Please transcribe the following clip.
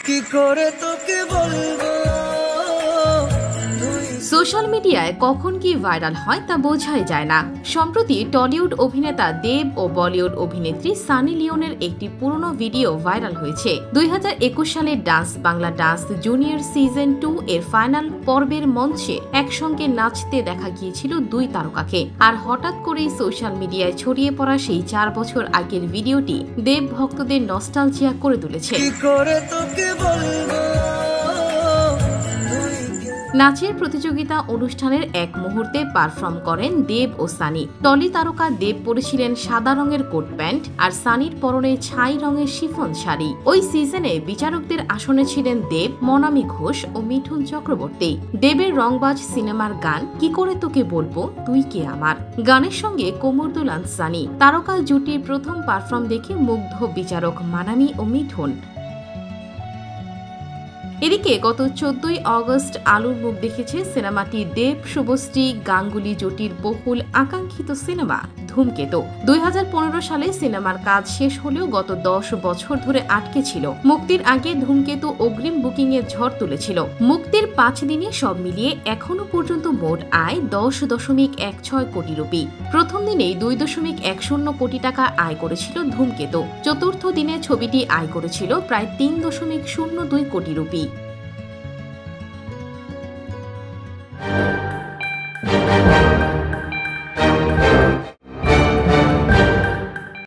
কি করে তোকে বলবো। সোশ্যাল মিডিয়ায় কখন কি ভাইরাল হয় তা বোঝাই যায় না। সম্প্রতি টলিউড অভিনেতা দেব ও বলিউড অভিনেত্রী সানি লিওনের একটি পুরনো ভিডিও ভাইরাল হয়েছে। 2021 সালে dance Bangla dance junior season 2 এর ফাইনাল পর্বের মঞ্চে একসঙ্গে নাচতে দেখা গিয়েছিল দুই তারকাকে। আর হঠাৎ করেই সোশ্যাল মিডিয়ায় ছড়িয়ে পড়া সেই 4 বছর আগের ভিডিওটি দেব ভক্তদের নস্টালজিয়া করে তুলেছে। নাচের প্রতিযোগিতা অনুষ্ঠানের এক মুহূর্তে পারফর্ম করেন দেব ও সানি। টলি তারকা দেব পরেছিলেন সাদা রঙের কোট প্যান্ট আর সানির পরনে ছাই রঙের শিফন শাড়ি। ওই সিজনে বিচারকদের আসনে ছিলেন দেব, মনামী ঘোষ ও মিঠুন চক্রবর্তী। দেবের রংবাজ সিনেমার গান কি করে তোকে বলবো তুই কে আমার গানের সঙ্গে কোমর দোলান সানি। তারকা জুটির প্রথম পারফর্ম দেখে মুগ্ধ বিচারক মানামি ও মিঠুন। এদিকে গত 14 আগস্ট আলোর মুখ দেখেছে সিনেমাটি দেব শুভশ্রী গাঙ্গুলি জুটির বহুল আকাঙ্ক্ষিত সিনেমা ধূমকেতু। 2015 সালে সিনেমার কাজ শেষ হলেও গত 10 বছর ধরে আটকে ছিল। মুক্তির আগে ধূমকেতু অগ্রিম বুকিং এর ঝড় তুলেছিল। মুক্তির 5 দিনে সব মিলিয়ে এখনো পর্যন্ত মোট আয় 10.16 কোটি রুপি। প্রথম দিনেই 2.10 কোটি টাকা আয় করেছিল ধূমকেতু। চতুর্থ দিনে ছবিটি আয় করেছিল প্রায় 3.02 কোটি রুপি।